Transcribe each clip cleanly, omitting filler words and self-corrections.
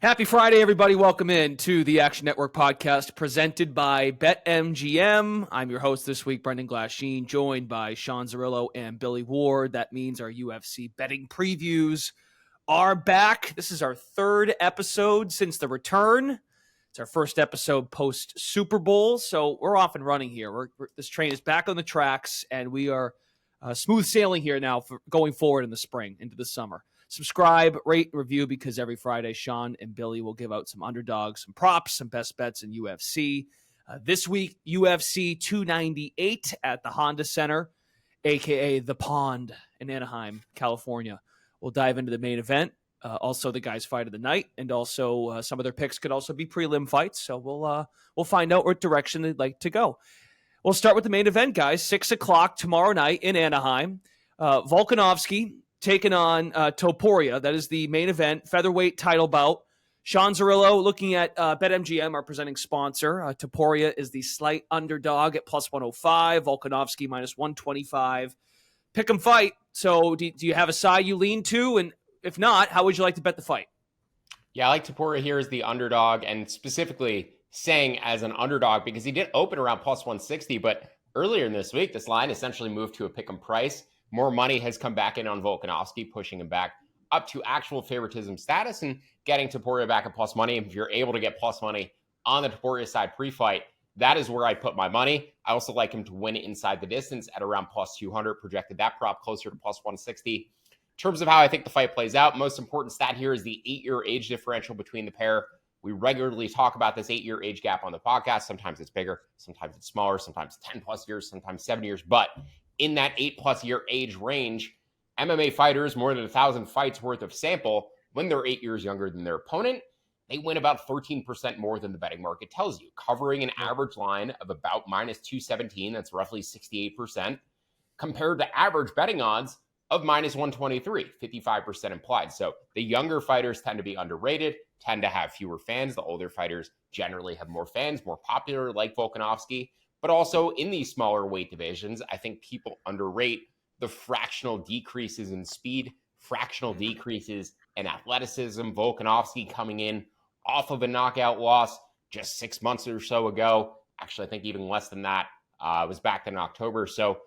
Happy Friday, everybody. Welcome in to the Action Network podcast presented by BetMGM. I'm your host this week, Brendan Glasheen, joined by Sean Zerillo and Billy Ward. That means our UFC betting previews are back. This is our third episode since the return. It's our first episode post Super Bowl, so we're off and running here. This train is back on the tracks, and we are smooth sailing here now for going forward in the spring into the summer. Subscribe, rate, and review, because every Friday, Sean and Billy will give out some underdogs, some props, some best bets in UFC. This week, UFC 298 at the Honda Center, a.k.a. The Pond in Anaheim, California. We'll dive into the main event, also the guys' fight of the night, and also some of their picks could also be prelim fights, so we'll find out what direction they'd like to go. We'll start with the main event, guys. 6 o'clock tomorrow night in Anaheim. Volkanovski taking on Topuria. That is the main event, featherweight title bout. Sean Zerillo looking at BetMGM, our presenting sponsor. Topuria is the slight underdog at plus 105. Volkanovski minus 125. Pick 'em fight. So do you have a side you lean to? And if not, how would you like to bet the fight? Yeah, I like Topuria here as the underdog, and specifically saying as an underdog because he did open around plus 160, but earlier in this week, this line essentially moved to a pick 'em price. More money has come back in on Volkanovski, pushing him back up to actual favoritism status and getting Topuria back at plus money. If you're able to get plus money on the Topuria side pre-fight, that is where I put my money. I also like him to win inside the distance at around plus 200, projected that prop closer to plus 160. In terms of how I think the fight plays out, most important stat here is the 8-year age differential between the pair. We regularly talk about this 8-year age gap on the podcast. Sometimes it's bigger, sometimes it's smaller, sometimes 10 plus years, sometimes 7 years. But in that 8+ year age range, MMA fighters, more than 1,000 fights worth of sample, when they're 8 years younger than their opponent, they win about 13% more than the betting market tells you, covering an average line of about minus 217. That's roughly 68%, compared to average betting odds of minus 123, 55% implied. So the younger fighters tend to be underrated, tend to have fewer fans. The older fighters generally have more fans, more popular, like Volkanovski. But also in these smaller weight divisions, I think people underrate the fractional decreases in speed, fractional decreases in athleticism. Volkanovski coming in off of a knockout loss just 6 months or so ago. Actually, I think even less than that. Was back in October. So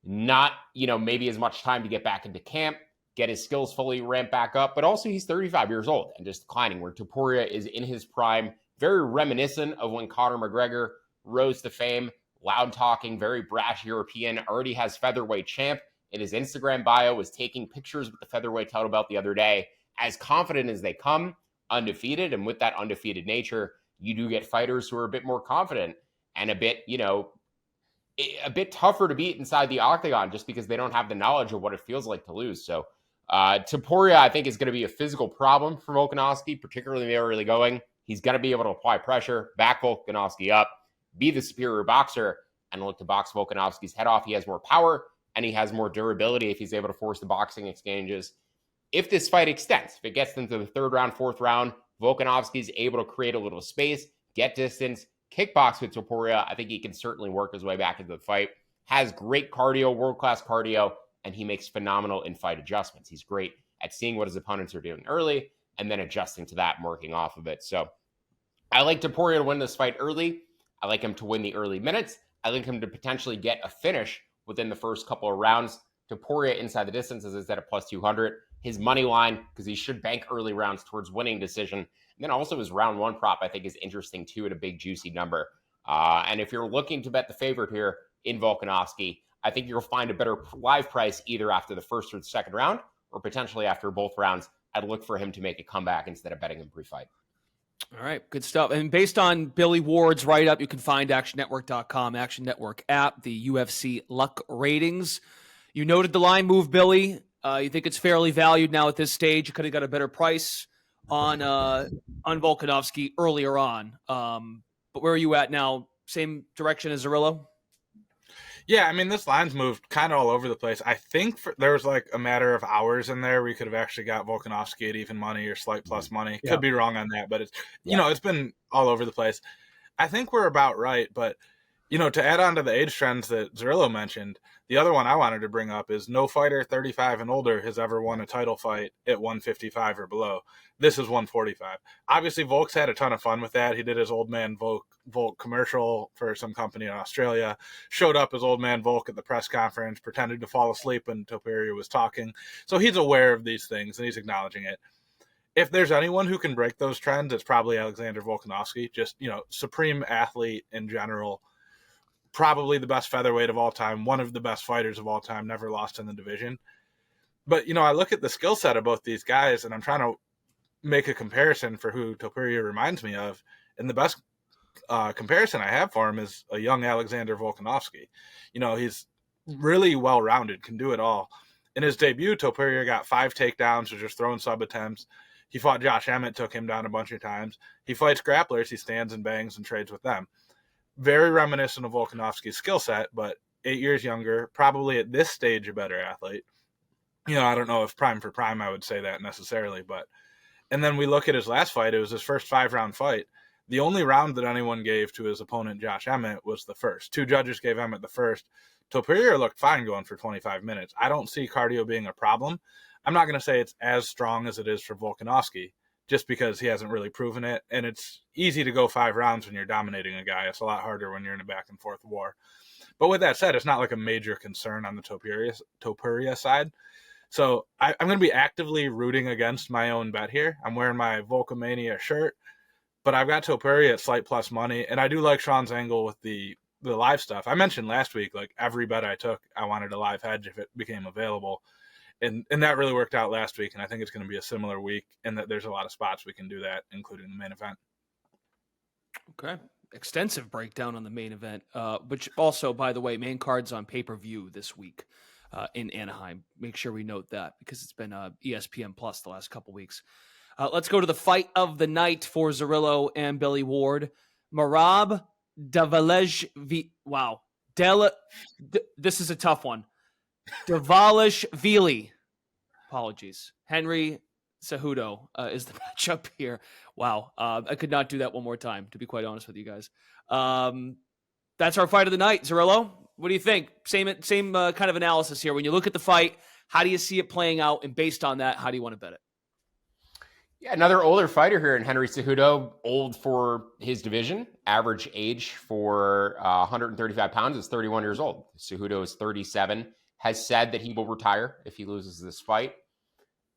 not, maybe as much time to get back into camp, get his skills fully ramped back up. But also he's 35 years old and just declining, where Topuria is in his prime, very reminiscent of when Conor McGregor rose to fame, loud talking, very brash European, already has featherweight champ in his Instagram bio, was taking pictures with the featherweight title belt the other day, as confident as they come, undefeated. And with that undefeated nature, you do get fighters who are a bit more confident and a bit tougher to beat inside the octagon just because they don't have the knowledge of what it feels like to lose. So Topuria, I think, is going to be a physical problem for Volkanovski, particularly in the early going. He's going to be able to apply pressure, back Volkanovski up, be the superior boxer, and look to box Volkanovski's head off. He has more power, and he has more durability if he's able to force the boxing exchanges. If this fight extends, if it gets into the third round, fourth round, Volkanovski's able to create a little space, get distance, kickbox with Topuria, I think he can certainly work his way back into the fight. Has great cardio, world-class cardio, and he makes phenomenal in-fight adjustments. He's great at seeing what his opponents are doing early and then adjusting to that and working off of it. So I like Topuria to win this fight early. I like him to win the early minutes. I like him to potentially get a finish within the first couple of rounds. Topuria inside the distance, as I said, at plus 200. His money line, because he should bank early rounds towards winning decision. And then also his round one prop, I think, is interesting too at a big juicy number. And if you're looking to bet the favorite here in Volkanovski, I think you'll find a better live price either after the first or the second round, or potentially after both rounds. I'd look for him to make a comeback instead of betting him pre-fight. All right, good stuff. And based on Billy Ward's write-up, you can find actionnetwork.com, Action Network app, the UFC luck ratings. You noted the line move, Billy. You think it's fairly valued now at this stage. You could have got a better price on Volkanovski earlier on. But where are you at now? Same direction as Zerillo? Yeah, I mean, this line's moved kind of all over the place. I think there was like a matter of hours in there. We could have actually got Volkanovski at even money or slight plus money. Could be wrong on that, but it's, it's been all over the place. I think we're about right, but To add on to the age trends that Zerillo mentioned, the other one I wanted to bring up is no fighter 35 and older has ever won a title fight at 155 or below. This is 145. Obviously, Volk's had a ton of fun with that. He did his old man Volk commercial for some company in Australia, showed up as old man Volk at the press conference, pretended to fall asleep when Topuria was talking. So he's aware of these things and he's acknowledging it. If there's anyone who can break those trends, it's probably Alexander Volkanovski. Just, supreme athlete in general. Probably the best featherweight of all time, one of the best fighters of all time, never lost in the division. But, I look at the skill set of both these guys, and I'm trying to make a comparison for who Topuria reminds me of. And the best comparison I have for him is a young Alexander Volkanovski. He's really well-rounded, can do it all. In his debut, Topuria got 5 takedowns or just throwing sub attempts. He fought Josh Emmett, took him down a bunch of times. He fights grapplers, he stands and bangs and trades with them. Very reminiscent of Volkanovski's skill set, but 8 years younger, probably at this stage a better athlete. I don't know if prime for prime I would say that necessarily, and then we look at his last fight. It was his first 5-round fight. The only round that anyone gave to his opponent, Josh Emmett, was the first. 2 judges gave Emmett the first. Topuria looked fine going for 25 minutes. I don't see cardio being a problem. I'm not going to say it's as strong as it is for Volkanovski, just because he hasn't really proven it. And it's easy to go 5 rounds when you're dominating a guy. It's a lot harder when you're in a back and forth war. But with that said, it's not like a major concern on the Topuria side. So I'm going to be actively rooting against my own bet here. I'm wearing my Volkamania shirt, but I've got Topuria at slight plus money. And I do like Sean's angle with the live stuff. I mentioned last week, like every bet I took, I wanted a live hedge if it became available. And that really worked out last week, and I think it's going to be a similar week, and that there's a lot of spots we can do that, including the main event. Okay. Extensive breakdown on the main event, which also, by the way, main cards on pay-per-view this week in Anaheim. Make sure we note that because it's been ESPN Plus the last couple weeks. Let's go to the fight of the night for Zerillo and Billy Ward. Merab Dvalishvili. Wow. This is a tough one. Dvalishvili. Apologies. Henry Cejudo is the matchup here. Wow. I could not do that one more time, to be quite honest with you guys. That's our fight of the night. Zerillo, what do you think? Same kind of analysis here. When you look at the fight, how do you see it playing out? And based on that, how do you want to bet it? Yeah, another older fighter here in Henry Cejudo, old for his division. Average age for 135 pounds is 31 years old. Cejudo is 37. Has said that he will retire if he loses this fight.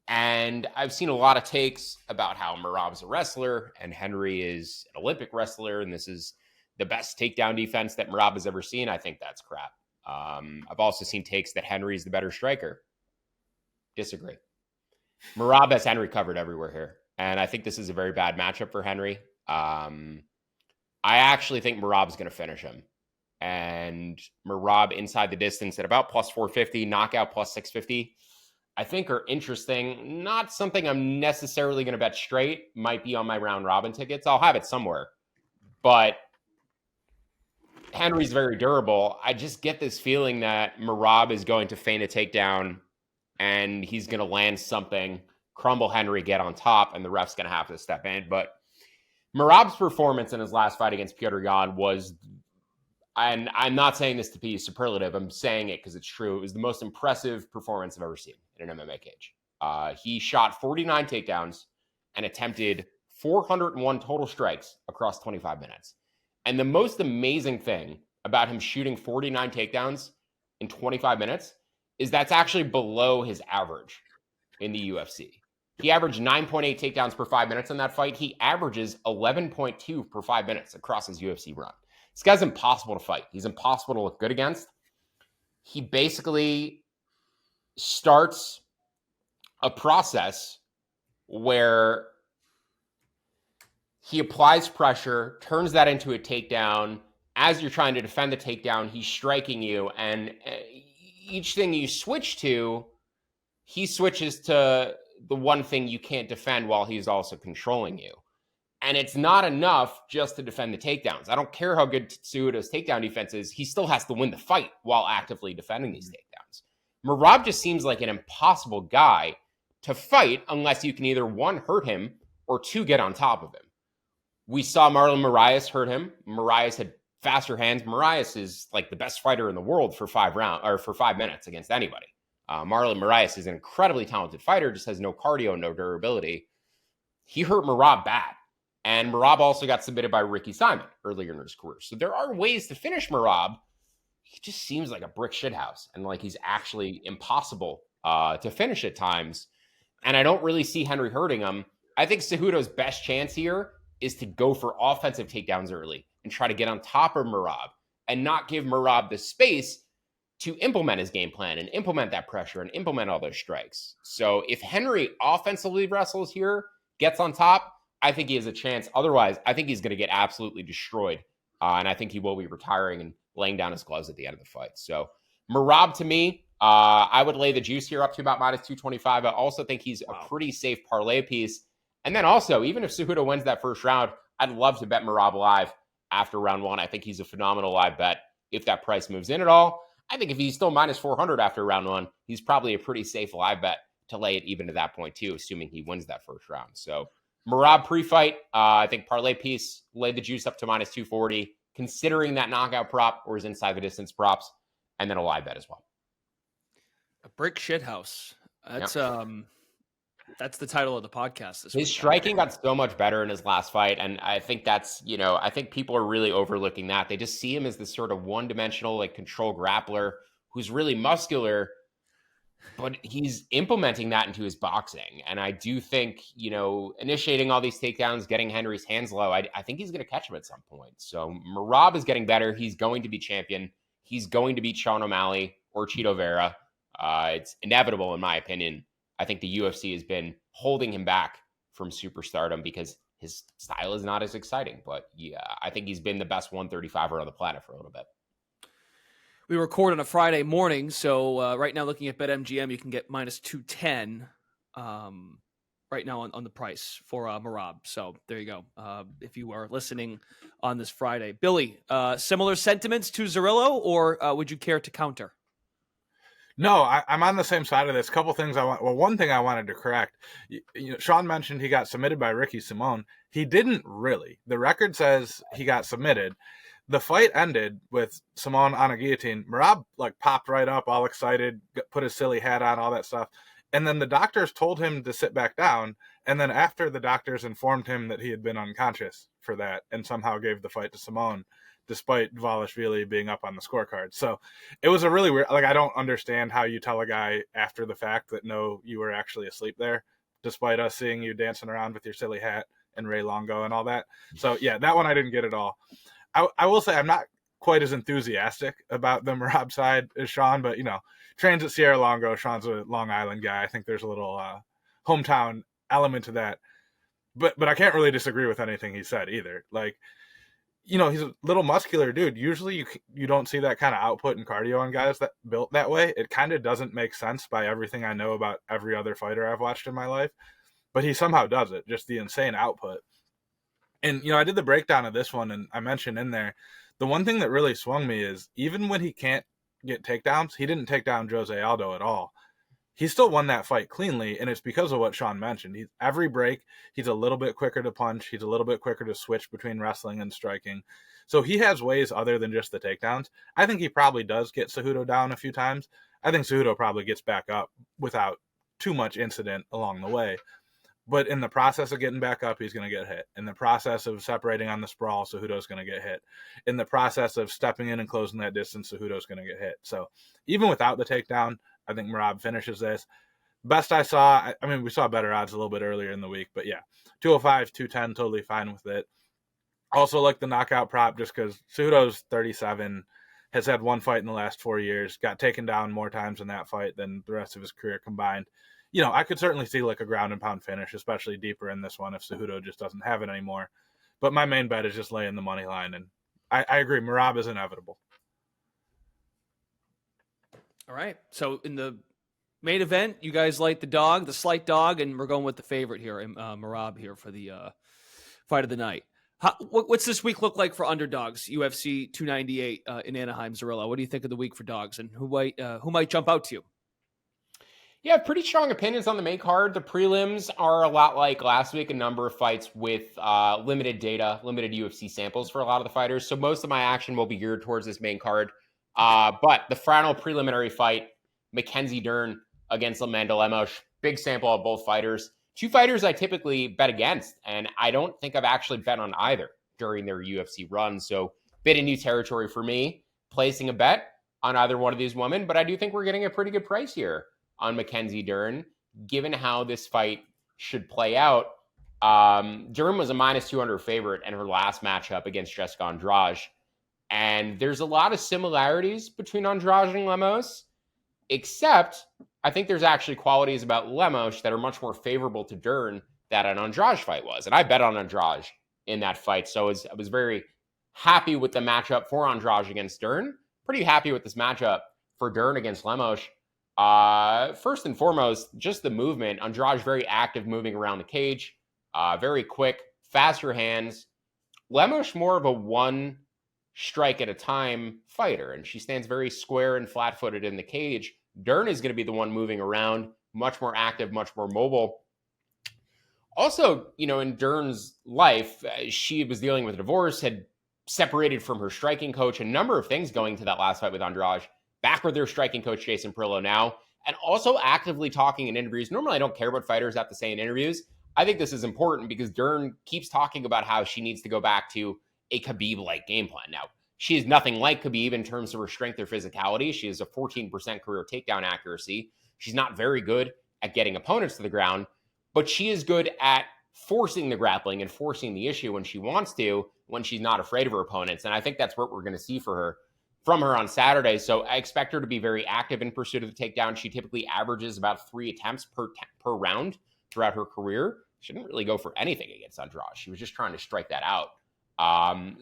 And I've seen a lot of takes about how Merab's a wrestler and Henry is an Olympic wrestler, and this is the best takedown defense that Merab has ever seen. I think that's crap. I've also seen takes that Henry's the better striker. Disagree. Merab has Henry covered everywhere here, and I think this is a very bad matchup for Henry. I actually think Merab's going to finish him. And Merab inside the distance at about plus 450, knockout plus 650, I think are interesting. Not something I'm necessarily going to bet straight. Might be on my round robin tickets. I'll have it somewhere. But Henry's very durable. I just get this feeling that Merab is going to feign a takedown and he's going to land something, crumble Henry, get on top, and the ref's going to have to step in. But Merab's performance in his last fight against Petr Yan was... And I'm not saying this to be superlative. I'm saying it because it's true. It was the most impressive performance I've ever seen in an MMA cage. He shot 49 takedowns and attempted 401 total strikes across 25 minutes. And the most amazing thing about him shooting 49 takedowns in 25 minutes is that's actually below his average in the UFC. He averaged 9.8 takedowns per 5 minutes in that fight. He averages 11.2 per 5 minutes across his UFC run. This guy's impossible to fight. He's impossible to look good against. He basically starts a process where he applies pressure, turns that into a takedown. As you're trying to defend the takedown, he's striking you. And each thing you switch to, he switches to the one thing you can't defend while he's also controlling you. And it's not enough just to defend the takedowns. I don't care how good Cejudo's takedown defense is. He still has to win the fight while actively defending these takedowns. Merab just seems like an impossible guy to fight unless you can either, one, hurt him, or two, get on top of him. We saw Marlon Moraes hurt him. Moraes had faster hands. Moraes is like the best fighter in the world for 5 minutes against anybody. Marlon Moraes is an incredibly talented fighter, just has no cardio, no durability. He hurt Merab bad. And Merab also got submitted by Ricky Simon earlier in his career. So there are ways to finish Merab. He just seems like a brick shithouse and like he's actually impossible to finish at times. And I don't really see Henry hurting him. I think Cejudo's best chance here is to go for offensive takedowns early and try to get on top of Merab and not give Merab the space to implement his game plan and implement that pressure and implement all those strikes. So if Henry offensively wrestles here, gets on top, I think he has a chance. Otherwise, I think he's going to get absolutely destroyed. And I think he will be retiring and laying down his gloves at the end of the fight. So Merab, to me, I would lay the juice here up to about minus 225. I also think he's a pretty safe parlay piece. And then also, even if Cejudo wins that first round, I'd love to bet Merab live after round one. I think he's a phenomenal live bet if that price moves in at all. I think if he's still minus 400 after round one, he's probably a pretty safe live bet to lay it even to that point too, assuming he wins that first round. So Merab pre-fight, I think parlay piece, lay the juice up to minus 240, considering that knockout prop or his inside the distance props, and then a live bet as well. A brick shithouse. That's the title of the podcast this week. His striking got so much better in his last fight, and I think that's, I think people are really overlooking that. They just see him as this sort of one-dimensional, like, control grappler who's really muscular, but he's implementing that into his boxing. And I do think, initiating all these takedowns, getting Henry's hands low, I think he's going to catch him at some point. So Merab is getting better. He's going to be champion. He's going to beat Sean O'Malley or Chito Vera. It's inevitable, in my opinion. I think the UFC has been holding him back from superstardom because his style is not as exciting. But yeah, I think he's been the best 135er on the planet for a little bit. We record on a Friday morning, so right now looking at BetMGM, you can get minus 210 right now on the price for Merab. So there you go. If you are listening on this Friday. Billy, similar sentiments to Zerillo, or would you care to counter? No, I'm on the same side of this. A couple things one thing I wanted to correct. Sean mentioned he got submitted by Ricky Simon. He didn't really. The record says he got submitted. The fight ended with Simon on a guillotine. Merab popped right up, all excited, put his silly hat on, all that stuff. And then the doctors told him to sit back down. And then after the doctors informed him that he had been unconscious for that and somehow gave the fight to Simon, despite Dvalishvili being up on the scorecard. So it was a really weird, I don't understand how you tell a guy after the fact that, no, you were actually asleep there, despite us seeing you dancing around with your silly hat and Ray Longo and all that. So yeah, that one I didn't get at all. I will say I'm not quite as enthusiastic about the Merab side as Sean, but trains at Sierra Longo. Sean's a Long Island guy. I think there's a little hometown element to that, but I can't really disagree with anything he said either. He's a little muscular dude. Usually you don't see that kind of output and cardio on guys that built that way. It kind of doesn't make sense by everything I know about every other fighter I've watched in my life, but he somehow does it. Just the insane output. And, I did the breakdown of this one, and I mentioned in there, the one thing that really swung me is even when he can't get takedowns, he didn't take down Jose Aldo at all. He still won that fight cleanly, and it's because of what Sean mentioned. Every break, he's a little bit quicker to punch. He's a little bit quicker to switch between wrestling and striking. So he has ways other than just the takedowns. I think he probably does get Cejudo down a few times. I think Cejudo probably gets back up without too much incident along the way. But in the process of getting back up, he's going to get hit. In the process of separating on the sprawl, Cejudo's going to get hit. In the process of stepping in and closing that distance, Cejudo's going to get hit. So even without the takedown, I think Merab finishes this. Best I saw, we saw better odds a little bit earlier in the week, but yeah, 205, 210, totally fine with it. Also like the knockout prop just because Cejudo's 37, has had one fight in the last 4 years, got taken down more times in that fight than the rest of his career combined. I could certainly see a ground and pound finish, especially deeper in this one if Cejudo just doesn't have it anymore. But my main bet is just laying the money line, and I agree, Merab is inevitable. All right. So in the main event, you guys like the slight dog, and we're going with the favorite here, Merab here for the fight of the night. What's this week look like for underdogs? UFC 298 in Anaheim, Zerillo. What do you think of the week for dogs, and who might jump out to you? Yeah, pretty strong opinions on the main card. The prelims are a lot like last week, a number of fights with limited data, limited UFC samples for a lot of the fighters. So most of my action will be geared towards this main card. But the final preliminary fight, Mackenzie Dern against Amanda Lemos, big sample of both fighters. Two fighters I typically bet against, and I don't think I've actually bet on either during their UFC run. So bit of new territory for me, placing a bet on either one of these women. But I do think we're getting a pretty good price here on Mackenzie Dern, given how this fight should play out. Dern was a minus 200 favorite in her last matchup against Jessica Andrade. And there's a lot of similarities between Andrade and Lemos, except I think there's actually qualities about Lemos that are much more favorable to Dern than an Andrade fight was. And I bet on Andrade in that fight. So I was very happy with the matchup for Andrade against Dern. Pretty happy with this matchup for Dern against Lemos. First and foremost, just the movement. Andrade very active, moving around the cage, very quick, faster hands. Lemos more of a one strike at a time fighter, and she stands very square and flat-footed in the cage. Dern is going to be the one moving around, much more active, much more mobile. Also, in Dern's life, she was dealing with a divorce, had separated from her striking coach, a number of things going to that last fight with Andrade. Back with their striking coach, Jason Perillo now, and also actively talking in interviews. Normally, I don't care what fighters have to say in interviews. I think this is important because Dern keeps talking about how she needs to go back to a Khabib-like game plan. Now, she is nothing like Khabib in terms of her strength or physicality. She has a 14% career takedown accuracy. She's not very good at getting opponents to the ground, but she is good at forcing the grappling and forcing the issue when she wants to, when she's not afraid of her opponents. And I think that's what we're going to see from her on Saturday. So I expect her to be very active in pursuit of the takedown. She typically averages about 3 attempts per round throughout her career. She didn't really go for anything against Andrade. She was just trying to strike that out.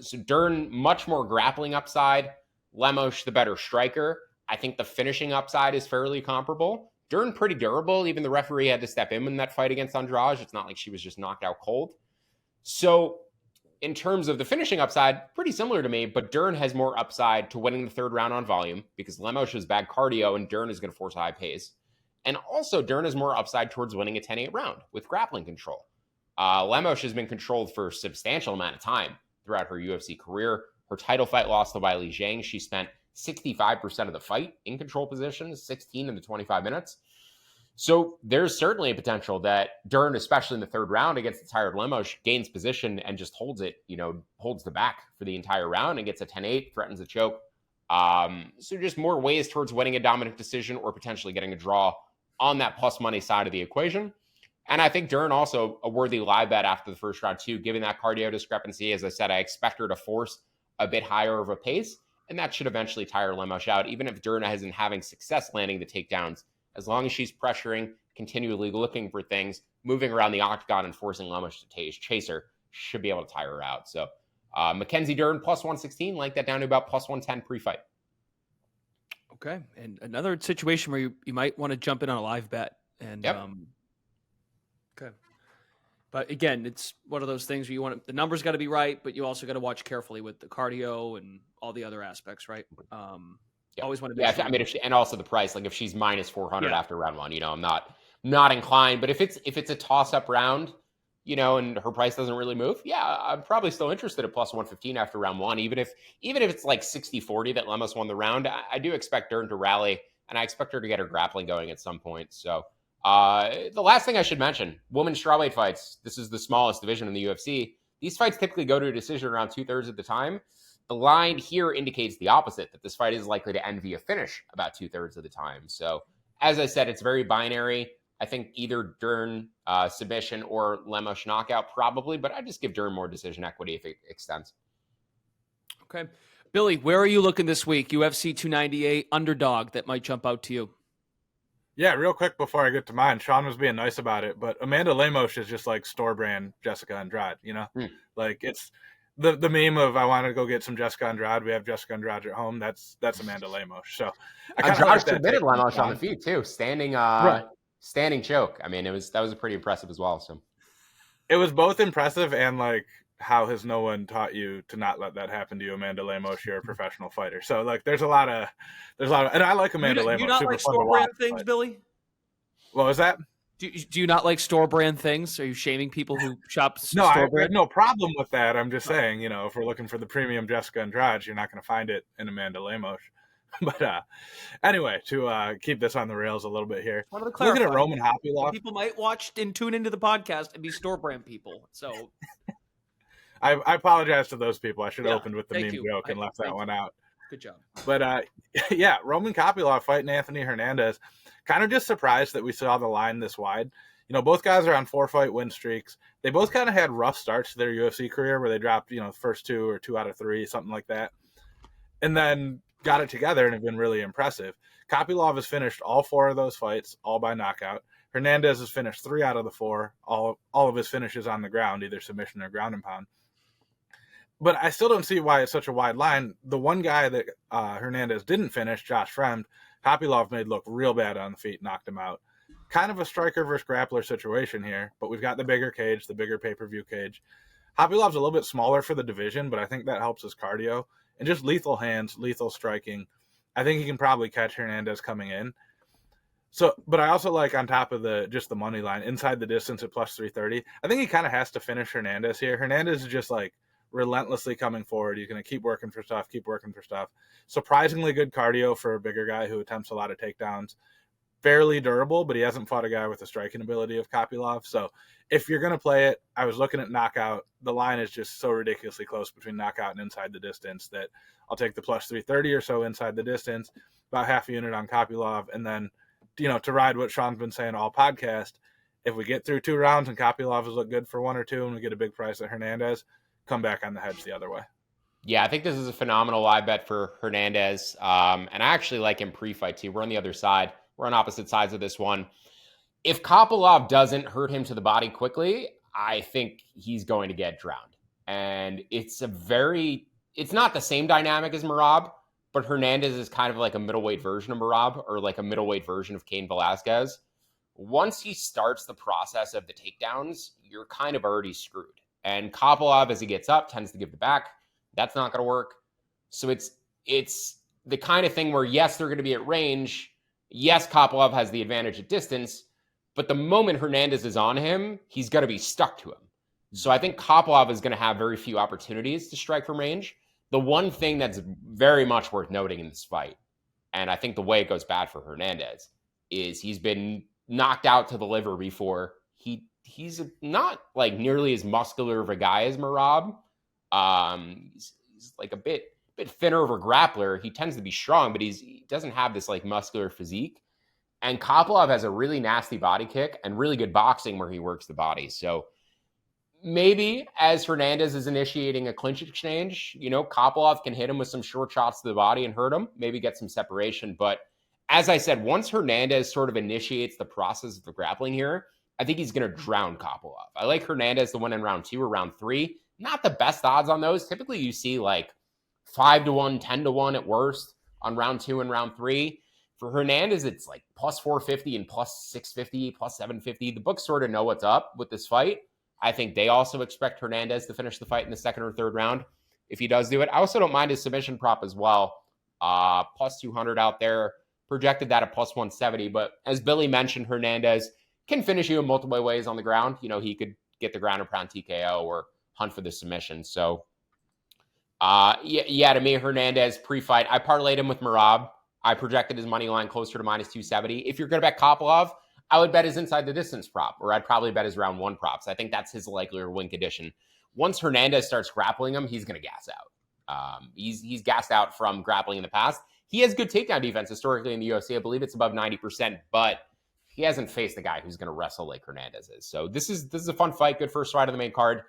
So Dern, much more grappling upside. Lemos, the better striker. I think the finishing upside is fairly comparable. Dern, pretty durable. Even the referee had to step in that fight against Andrade. It's not like she was just knocked out cold. So in terms of the finishing upside, pretty similar to me, but Dern has more upside to winning the third round on volume because Lemos has bad cardio and Dern is going to force a high pace. And also Dern has more upside towards winning a 10-8 round with grappling control. Lemos has been controlled for a substantial amount of time throughout her UFC career. Her title fight lost to Weili Zhang. She spent 65% of the fight in control positions, 16 in the 25 minutes. So there's certainly a potential that Dern, especially in the third round against the tired Lemos, gains position and just holds it, holds the back for the entire round and gets a 10-8, threatens a choke. So just more ways towards winning a dominant decision or potentially getting a draw on that plus money side of the equation. And I think Dern also a worthy live bet after the first round too, given that cardio discrepancy. As I said, I expect her to force a bit higher of a pace, and that should eventually tire Lemos out, even if Dern isn't having success landing the takedowns. As long as she's pressuring, continually looking for things, moving around the octagon and forcing Lemos to chase her, should be able to tire her out. So Mackenzie Dern plus 116, like that down to about plus 110 pre-fight. Okay. And another situation where you might want to jump in on a live bet. And yep. Okay. But again, it's one of those things where the numbers got to be right, but you also got to watch carefully with the cardio and all the other aspects, right? Always want to be sure. And also the price. Like if she's minus 400 after round one, I'm not inclined. But if it's a toss-up round, and her price doesn't really move, I'm probably still interested at plus 115 after round one. Even if it's like 60-40 that Lemos won the round, I do expect Dern to rally, and I expect her to get her grappling going at some point. So the last thing I should mention, women's strawweight fights. This is the smallest division in the UFC. These fights typically go to a decision around 2/3 of the time. The line here indicates the opposite, that this fight is likely to end via finish about 2/3 of the time. So as I said, it's very binary. I think either Dern submission or Lemos knockout probably, but I just give Dern more decision equity if it extends. Okay. Billy, where are you looking this week? UFC 298 Underdog that might jump out to you. Yeah, real quick before I get to mine, Sean was being nice about it, but Amanda Lemos is just like store brand Jessica Andrade, Like it's the meme of I want to go get some Jessica Andrade. We have Jessica Andrade at home. That's Amanda Lemos. So Andrade submitted Lemos on the feet too, standing choke. I mean, that was pretty impressive as well. So it was both impressive and like, how has no one taught you to not let that happen to you, Amanda Lemos? You're a professional fighter. So like, there's a lot of, and I like Amanda Lemos. You not super like fun store to brand watch, things, Billy? What was that? Do you not like store brand things? Are you shaming people who shop No, I store have brand? no problem with that. I'm just saying, if we're looking for the premium Jessica Andrade, you're not going to find it in Amanda Lemos. But anyway, to keep this on the rails a little bit here, Wanted to looking clarify. at Roman Hopylov, People might watch and tune into the podcast and be store brand people. So I apologize to those people. I should have opened with the thank meme you. joke and left that one out. Good job. But yeah, Roman Kopylov fighting Anthony Hernandez. Kind of just surprised that we saw the line this wide. Both guys are on 4-fight win streaks. They both kind of had rough starts to their UFC career where they dropped, the first 2 or 2 out of 3, something like that. And then got it together and have been really impressive. Kopylov has finished all 4 of those fights, all by knockout. Hernandez has finished 3 out of the 4, all of his finishes on the ground, either submission or ground and pound. But I still don't see why it's such a wide line. The one guy that Hernandez didn't finish, Josh Fremd, Kopylov made look real bad on the feet, knocked him out. Kind of a striker versus grappler situation here, but we've got the bigger cage, the bigger pay-per-view cage. Kopylov's a little bit smaller for the division, but I think that helps his cardio. And just lethal hands, lethal striking. I think he can probably catch Hernandez coming in. So, but I also like on top of just the money line, inside the distance at plus 330. I think he kind of has to finish Hernandez here. Hernandez is just like relentlessly coming forward. He's going to keep working for stuff. Surprisingly good cardio for a bigger guy who attempts a lot of takedowns. Fairly durable, but he hasn't fought a guy with the striking ability of Kopylov. So if you're going to play it, I was looking at knockout. The line is just so ridiculously close between knockout and inside the distance that I'll take the plus 330 or so inside the distance, about half a unit on Kopylov. And then, to ride what Sean's been saying all podcast, if we get through 2 rounds and Kopylov has looked good for 1 or 2 and we get a big price at Hernandez, come back on the hedge the other way. Yeah, I think this is a phenomenal live bet for Hernandez. And I actually like him pre-fight too. We're on the other side. We're on opposite sides of this one. If Kopylov doesn't hurt him to the body quickly, I think he's going to get drowned. And it's not the same dynamic as Merab, but Hernandez is kind of like a middleweight version of Merab or like a middleweight version of Cain Velasquez. Once he starts the process of the takedowns, you're kind of already screwed. And Kopylov, as he gets up, tends to give the back. That's not going to work. So it's the kind of thing where, yes, they're going to be at range. Yes, Kopylov has the advantage at distance, but the moment Hernandez is on him, he's going to be stuck to him. So I think Kopylov is going to have very few opportunities to strike from range. The one thing that's very much worth noting in this fight, and I think the way it goes bad for Hernandez, is he's been knocked out to the liver before. He's not like nearly as muscular of a guy as Merab. He's like a bit thinner of a grappler. He tends to be strong, but he doesn't have this like muscular physique. And Kopylov has a really nasty body kick and really good boxing where he works the body. So maybe as Hernandez is initiating a clinch exchange, Kopylov can hit him with some short shots to the body and hurt him, maybe get some separation. But as I said, once Hernandez sort of initiates the process of the grappling here, I think he's going to drown Kopylov. I like Hernandez to win in round 2 or round 3. Not the best odds on those. Typically you see like 5-1, 10-1 at worst on round 2 and round 3. For Hernandez, it's like plus 450 and plus 650, plus 750. The books sort of know what's up with this fight. I think they also expect Hernandez to finish the fight in the 2nd or 3rd round if he does do it. I also don't mind his submission prop as well. Plus 200 out there. Projected that at plus 170. But as Billy mentioned, Hernandez can finish you in multiple ways on the ground. He could get the ground and pound TKO or hunt for the submission. So, to me, Hernandez pre-fight, I parlayed him with Merab. I projected his money line closer to minus 270. If you're going to bet Kopylov, I would bet his inside the distance prop, or I'd probably bet his round 1 props. I think that's his likelier win condition. Once Hernandez starts grappling him, he's going to gas out. He's gassed out from grappling in the past. He has good takedown defense historically in the UFC. I believe it's above 90%, but he hasn't faced a guy who's going to wrestle like Hernandez is. So this is a fun fight. Good first fight of the main card.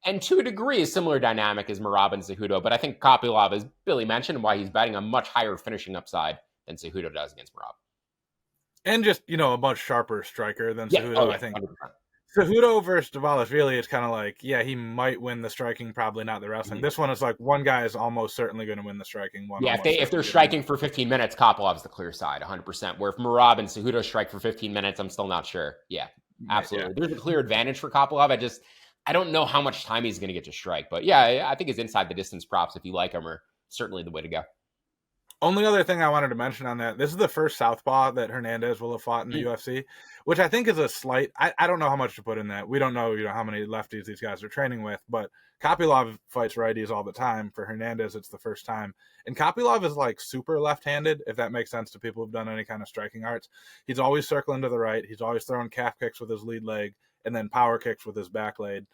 And to a degree, a similar dynamic as Merab and Cejudo. But I think Kopylov, as Billy mentioned, why he's betting a much higher finishing upside than Cejudo does against Merab. And just, a much sharper striker than Cejudo, I think. 100%. Cejudo versus Dvalishvili is kind of like, he might win the striking, probably not the wrestling. Mm-hmm. This one is like one guy is almost certainly going to win the striking. If they're striking for 15 minutes, Kopylov's the clear side, 100%. Where if Merab and Cejudo strike for 15 minutes, I'm still not sure. Yeah, absolutely. Yeah. There's a clear advantage for Kopylov. I don't know how much time he's going to get to strike. But yeah, I think his inside the distance props, if you like him, are certainly the way to go. Only other thing I wanted to mention on that, this is the first southpaw that Hernandez will have fought in the UFC, which I think is a slight, I don't know how much to put in that. We don't know, how many lefties these guys are training with, but Kopylov fights righties all the time. For Hernandez, it's the first time. And Kopylov is like super left-handed, if that makes sense to people who've done any kind of striking arts. He's always circling to the right. He's always throwing calf kicks with his lead leg and then power kicks with his back leg.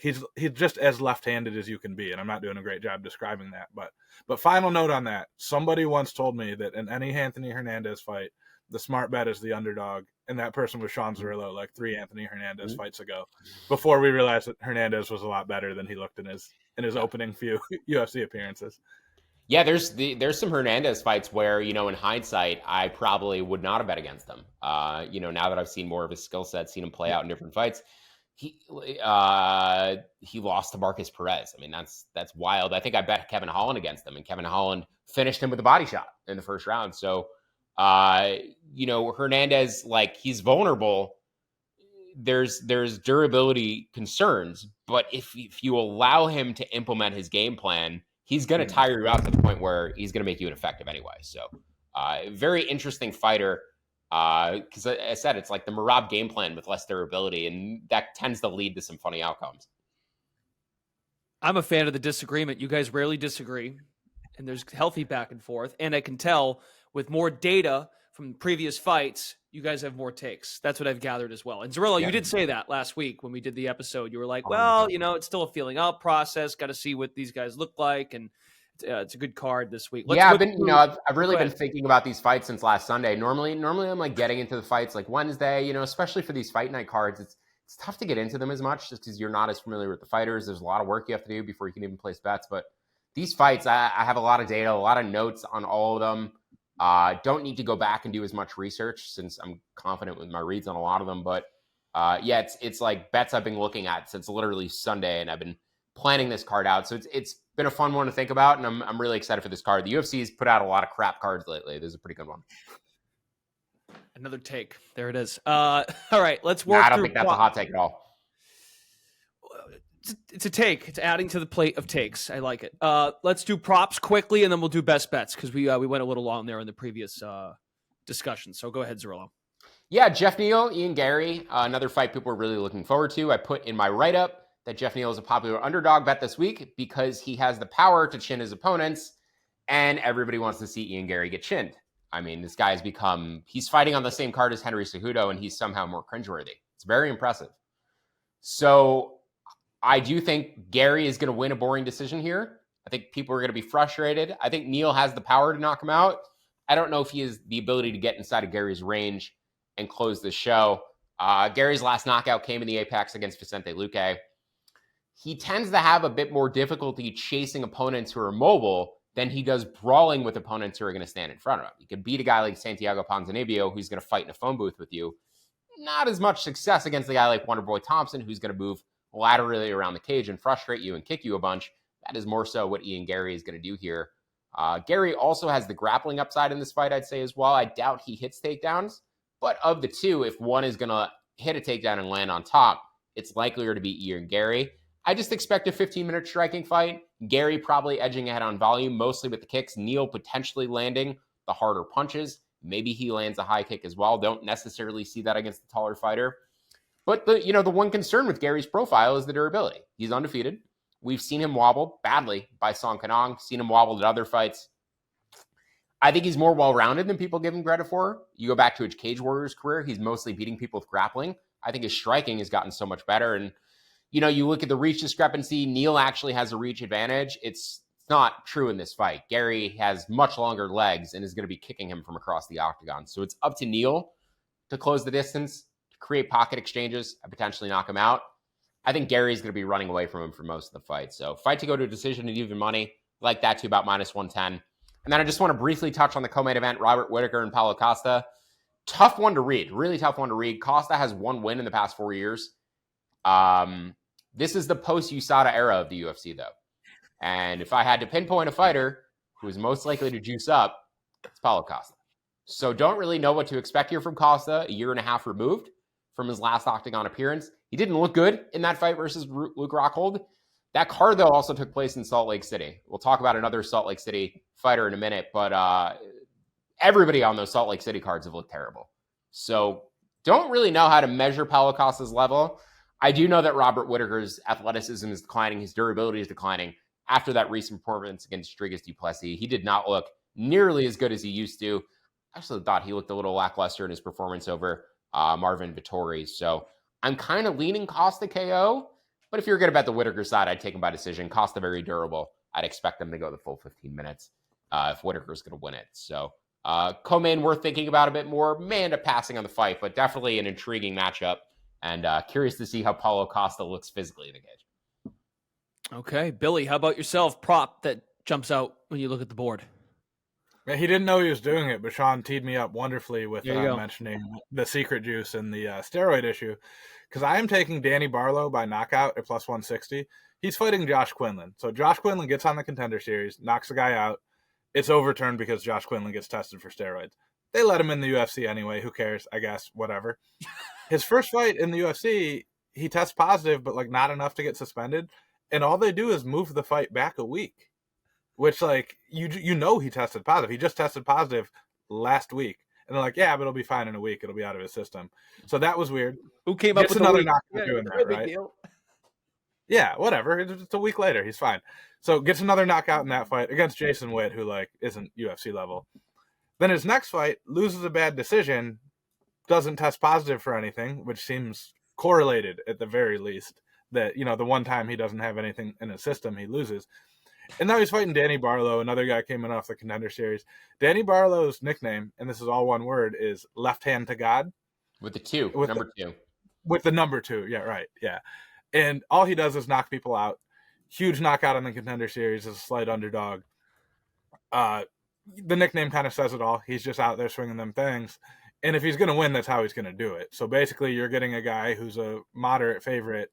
He's just as left-handed as you can be, and I'm not doing a great job describing that. But final note on that: somebody once told me that in any Anthony Hernandez fight, the smart bet is the underdog, and that person was Sean Zerillo, like 3 Anthony Hernandez fights ago. Before we realized that Hernandez was a lot better than he looked in his opening few UFC appearances. Yeah, there's some Hernandez fights where, in hindsight, I probably would not have bet against him. Now that I've seen more of his skill set, seen him play out in different fights. He lost to Marcus Perez. I mean, that's wild. I think I bet Kevin Holland against him, and Kevin Holland finished him with a body shot in the first round. So, Hernandez, he's vulnerable. There's durability concerns, but if you allow him to implement his game plan, he's going to tire you out to the point where he's going to make you ineffective anyway. So, very interesting fighter. Because I said it's like the Merab game plan with less durability, and that tends to lead to some funny outcomes. I'm a fan of the disagreement. You guys rarely disagree, and there's healthy back and forth. And I can tell with more data from previous fights, you guys have more takes. That's what I've gathered as well. And Zerillo, you did say that last week when we did the episode. You were like, well, it's still a feeling out process. Got to see what these guys look like, and it's a good card this week. I've really been thinking about these fights since last Sunday. Normally I'm like getting into the fights like Wednesday, especially for these fight night cards. It's tough to get into them as much just because you're not as familiar with the fighters. There's a lot of work you have to do before you can even place bets. But these fights, I have a lot of data, a lot of notes on all of them. Don't need to go back and do as much research since I'm confident with my reads on a lot of them. But it's like bets I've been looking at since literally Sunday, and I've been planning this card out. So it's been a fun one to think about, and I'm really excited for this card. The UFC's put out a lot of crap cards lately. This is a pretty good one. Another take. There it is. All right, let's work through. I don't think that's a hot take at all. It's a take. It's adding to the plate of takes. I like it. Let's do props quickly, and then we'll do best bets because we went a little long there in the previous discussion. So go ahead, Zerillo. Yeah, Jeff Neal, Ian Gary, another fight people are really looking forward to. I put in my write-up that Jeff Neal is a popular underdog bet this week because he has the power to chin his opponents, and everybody wants to see Ian Gary get chinned. I mean, this guy he's fighting on the same card as Henry Cejudo, and he's somehow more cringeworthy. It's very impressive. So I do think Gary is going to win a boring decision here. I think people are going to be frustrated. I think Neal has the power to knock him out. I don't know if he has the ability to get inside of Gary's range and close the show. Gary's last knockout came in the Apex against Vicente Luque. He tends to have a bit more difficulty chasing opponents who are mobile than he does brawling with opponents who are going to stand in front of him. You could beat a guy like Santiago Ponzinibbio, who's going to fight in a phone booth with you. Not as much success against a guy like Wonderboy Thompson, who's going to move laterally around the cage and frustrate you and kick you a bunch. That is more so what Ian Gary is going to do here. Gary also has the grappling upside in this fight, I'd say as well. I doubt he hits takedowns, but of the two, if one is going to hit a takedown and land on top, it's likelier to be Ian Gary. I just expect a 15-minute striking fight. Gary probably edging ahead on volume, mostly with the kicks. Neal potentially landing the harder punches. Maybe he lands a high kick as well. Don't necessarily see that against the taller fighter. But the one concern with Gary's profile is the durability. He's undefeated. We've seen him wobble badly by Song Kanong, seen him wobble at other fights. I think he's more well-rounded than people give him credit for. You go back to his Cage Warriors career, he's mostly beating people with grappling. I think his striking has gotten so much better. And you look at the reach discrepancy, Neal actually has a reach advantage. It's not true in this fight. Gary has much longer legs and is going to be kicking him from across the octagon. So it's up to Neal to close the distance, to create pocket exchanges, and potentially knock him out. I think Gary's going to be running away from him for most of the fight. So fight to go to a decision and even money, like that to about -110. And then I just want to briefly touch on the co-main event, Robert Whittaker and Paulo Costa. Tough one to read, really tough one to read. Costa has one win in the past 4 years. This is the post-USADA era of the UFC, though. And if I had to pinpoint a fighter who is most likely to juice up, it's Paulo Costa. So don't really know what to expect here from Costa, a year and a half removed from his last octagon appearance. He didn't look good in that fight versus Luke Rockhold. That card, though, also took place in Salt Lake City. We'll talk about another Salt Lake City fighter in a minute, but everybody on those Salt Lake City cards have looked terrible. So don't really know how to measure Paulo Costa's level. I do know that Robert Whittaker's athleticism is declining. His durability is declining. After that recent performance against Strigas Duplessis, he did not look nearly as good as he used to. I actually thought he looked a little lackluster in his performance over Marvin Vettori. So I'm kind of leaning Costa KO. But if you're going to bet the Whittaker side, I'd take him by decision. Costa very durable. I'd expect them to go the full 15 minutes if Whittaker's going to win it. So co-main worth thinking about a bit more. May end up passing on the fight, but definitely an intriguing matchup. And curious to see how Paulo Costa looks physically in the cage. Okay. Billy, how about yourself? Prop that jumps out when you look at the board. He didn't know he was doing it, but Sean teed me up wonderfully with mentioning the secret juice and the steroid issue. Because I am taking Danny Barlow by knockout at plus 160. He's fighting Josh Quinlan. So Josh Quinlan gets on the Contender Series, knocks the guy out. It's overturned because Josh Quinlan gets tested for steroids. They let him in the UFC anyway. Who cares? I guess. Whatever. His first fight in the UFC, he tests positive, but not enough to get suspended. And all they do is move the fight back a week. Which, you know he tested positive. He just tested positive last week. And they're like, yeah, but it'll be fine in a week. It'll be out of his system. So that was weird. Who came up with another knockout doing that, right? Deal. Yeah, whatever. It's a week later. He's fine. So gets another knockout in that fight against Jason Witt, who isn't UFC level. Then his next fight, loses a bad decision, doesn't test positive for anything, which seems correlated at the very least. That, the one time he doesn't have anything in his system, he loses. And now he's fighting Danny Barlow, another guy came in off the Contender Series. Danny Barlow's nickname, and this is all one word, is Left Hand to God. With the two, number 2. With the number 2, yeah, right, yeah. And all he does is knock people out. Huge knockout in the Contender Series as a slight underdog. The nickname kind of says it all. He's just out there swinging them things. And if he's going to win, that's how he's going to do it. So basically, you're getting a guy who's a moderate favorite,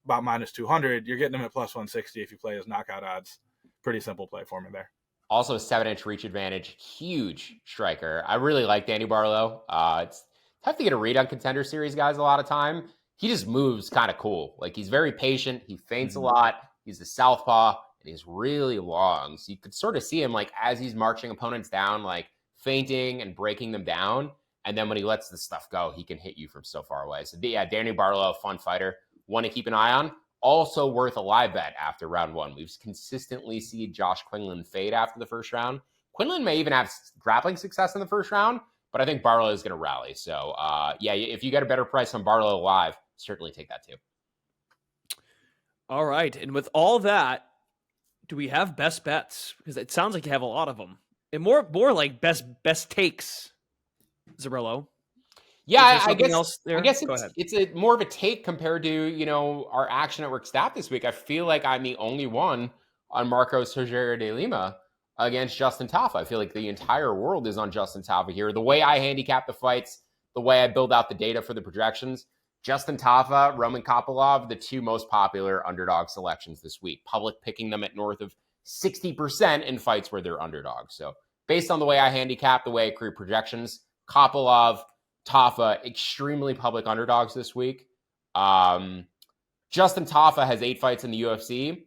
about minus 200. You're getting him at plus 160 if you play his knockout odds. Pretty simple play for me there. Also, 7-inch reach advantage. Huge striker. I really like Danny Barlow. It's tough to get a read on Contender Series guys a lot of time. He just moves kind of cool. He's very patient. He feints a lot. He's a southpaw, and he's really long. So you could sort of see him as he's marching opponents down, feinting and breaking them down. And then when he lets the stuff go, he can hit you from so far away. So yeah, Danny Barlow, fun fighter. One to keep an eye on. Also worth a live bet after round 1. We've consistently seen Josh Quinlan fade after the first round. Quinlan may even have grappling success in the first round, but I think Barlow is going to rally. So, yeah, if you get a better price on Barlow live, certainly take that too. All right. And with all that, do we have best bets? Because it sounds like you have a lot of them. And more like best takes, Zerillo. Yeah, I guess it's more of a take compared to, our Action Network stat this week. I feel like I'm the only one on Marco Sergio de Lima against Justin Tafa. I feel like the entire world is on Justin Tafa here. The way I handicap the fights, the way I build out the data for the projections, Justin Tafa, Roman Kopylov, the two most popular underdog selections this week. Public picking them at north of 60% in fights where they're underdogs. So based on the way I handicap, the way I create projections, Kopylov, Tafa, extremely public underdogs this week. Justin Tafa has 8 fights in the UFC.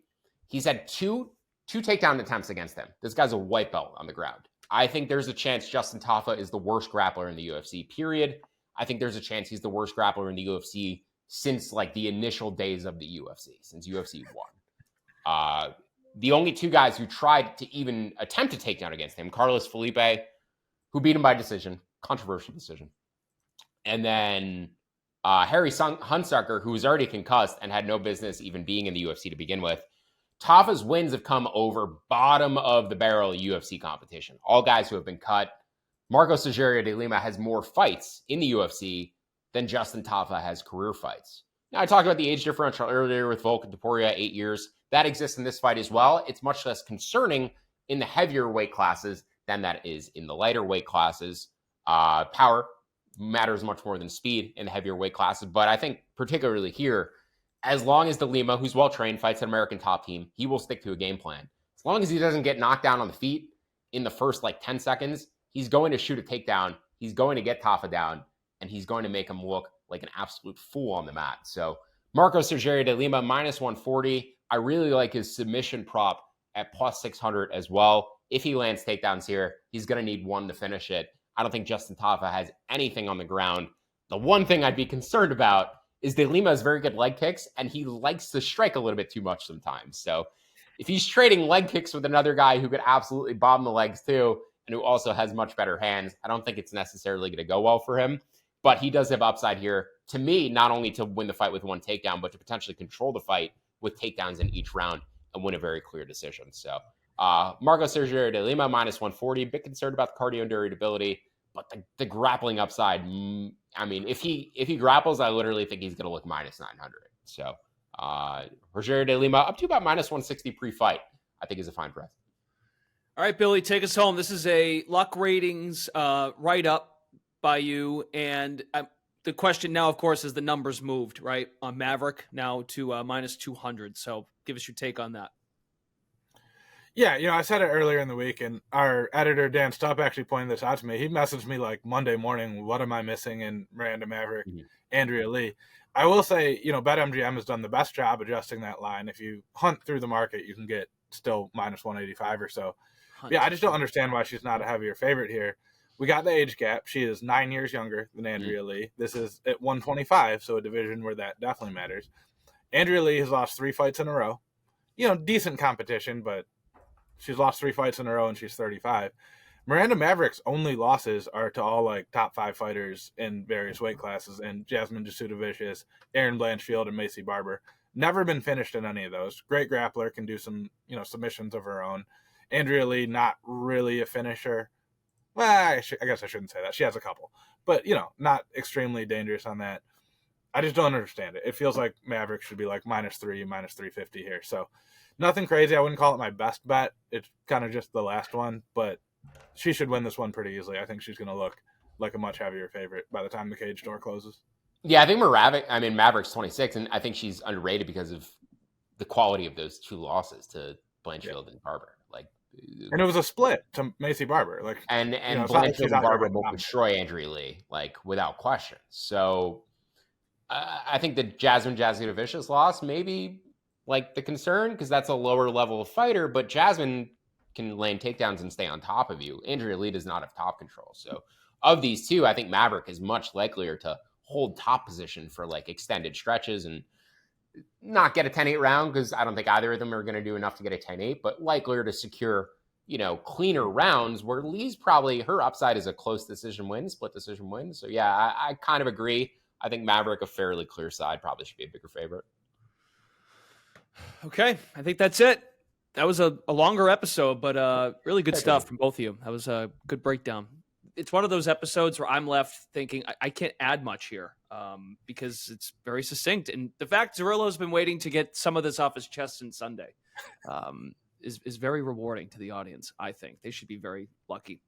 He's had two takedown attempts against him. This guy's a white belt on the ground. I think there's a chance Justin Tafa is the worst grappler in the UFC, period. I think there's a chance he's the worst grappler in the UFC since the initial days of the UFC, since UFC 1. The only 2 guys who tried to even attempt a takedown against him, Carlos Felipe, who beat him by decision, controversial decision. And then Harry Hunsucker, who was already concussed and had no business even being in the UFC to begin with. Tafa's wins have come over bottom of the barrel UFC competition. All guys who have been cut. Marco Sergio de Lima has more fights in the UFC than Justin Tafa has career fights. Now, I talked about the age differential earlier with Volk Topuria, 8 years. That exists in this fight as well. It's much less concerning in the heavier weight classes than that is in the lighter weight classes. Power matters much more than speed in the heavier weight classes. But I think particularly here, as long as De Lima, who's well-trained, fights an American top team, he will stick to a game plan. As long as he doesn't get knocked down on the feet in the first 10 seconds, he's going to shoot a takedown. He's going to get Tafa down, and he's going to make him look like an absolute fool on the mat. So Marco Sergio de Lima, minus 140, I really like his submission prop at plus 600 as well. If he lands takedowns here, he's going to need one to finish it. I don't think Justin Tafa has anything on the ground. The one thing I'd be concerned about is De Lima has very good leg kicks, and he likes to strike a little bit too much sometimes. So if he's trading leg kicks with another guy who could absolutely bomb the legs too, and who also has much better hands, I don't think it's necessarily going to go well for him. But he does have upside here, to me, not only to win the fight with one takedown, but to potentially control the fight with takedowns in each round and win a very clear decision. So Marco Sergio de Lima, minus 140. Bit concerned about the cardio and durability, but the grappling upside, I mean, if he grapples, I literally think he's going to look minus 900. So Rogerio de Lima up to about minus 160 pre-fight, I think is a fine price. All right, Billy, take us home. This is a luck ratings write-up by you, and the question now, of course, is the numbers moved, right, on Maverick now to minus 200. So give us your take on that. Yeah, I said it earlier in the week, and our editor, Dan Stupp, actually pointed this out to me. He messaged me like Monday morning, what am I missing in Miranda Maverick, Andrea Lee? I will say, BetMGM has done the best job adjusting that line. If you hunt through the market, you can get still minus 185 or so. Yeah, I just don't understand why she's not a heavier favorite here. We got the age gap. She is 9 years younger than Andrea Lee. This is at 125, so a division where that definitely matters. Andrea Lee has lost 3 fights in a row. Decent competition, but she's lost 3 fights in a row and she's 35. Miranda Maverick's only losses are to all like top 5 fighters in various weight classes, and Jasmine Jasudavicius, Erin Blanchfield, and Macy Barber. Never been finished in any of those. Great grappler, can do some, submissions of her own. Andrea Lee, not really a finisher. Well, I guess I shouldn't say that. She has a couple, but not extremely dangerous on that. I just don't understand it. It feels like Maverick should be like minus 350 here. So nothing crazy. I wouldn't call it my best bet. It's kind of just the last one, but she should win this one pretty easily. I think she's going to look like a much heavier favorite by the time the cage door closes. Yeah, I think Maverick's 26, and I think she's underrated because of the quality of those 2 losses to Blanchfield and Barber. And it was a split to Macy Barber. And Blanchfield and Barber will destroy Andrea Lee, without question. So I think the Jasmine Jasudavicius loss maybe the concern, because that's a lower level of fighter, but Jasmine can land takedowns and stay on top of you. Andrea Lee does not have top control. So of these two, I think Maverick is much likelier to hold top position for extended stretches and not get a 10-8 round, because I don't think either of them are going to do enough to get a 10-8, but likelier to secure, cleaner rounds, where Lee's probably, her upside is a close decision win, split decision win. So yeah, I kind of agree. I think Maverick, a fairly clear side, probably should be a bigger favorite. Okay, I think that's it. That was a longer episode, but really good stuff from both of you. That was a good breakdown. It's one of those episodes where I'm left thinking I can't add much here because it's very succinct. And the fact Zerillo's been waiting to get some of this off his chest since Sunday is very rewarding to the audience, I think. They should be very lucky.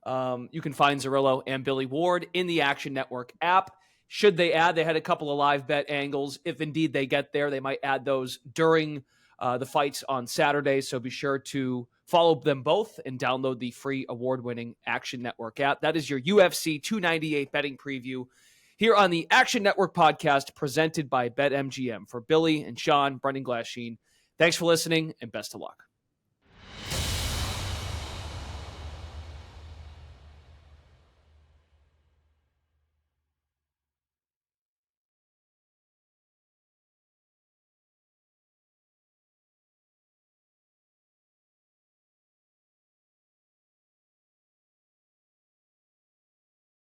You can find Zerillo and Billy Ward in the Action Network app. Should they add, they had a couple of live bet angles. If indeed they get there, they might add those during the fights on Saturday. So be sure to follow them both and download the free award-winning Action Network app. That is your UFC 298 betting preview here on the Action Network podcast presented by BetMGM. For Billy and Sean, Brendan Glasheen, thanks for listening and best of luck.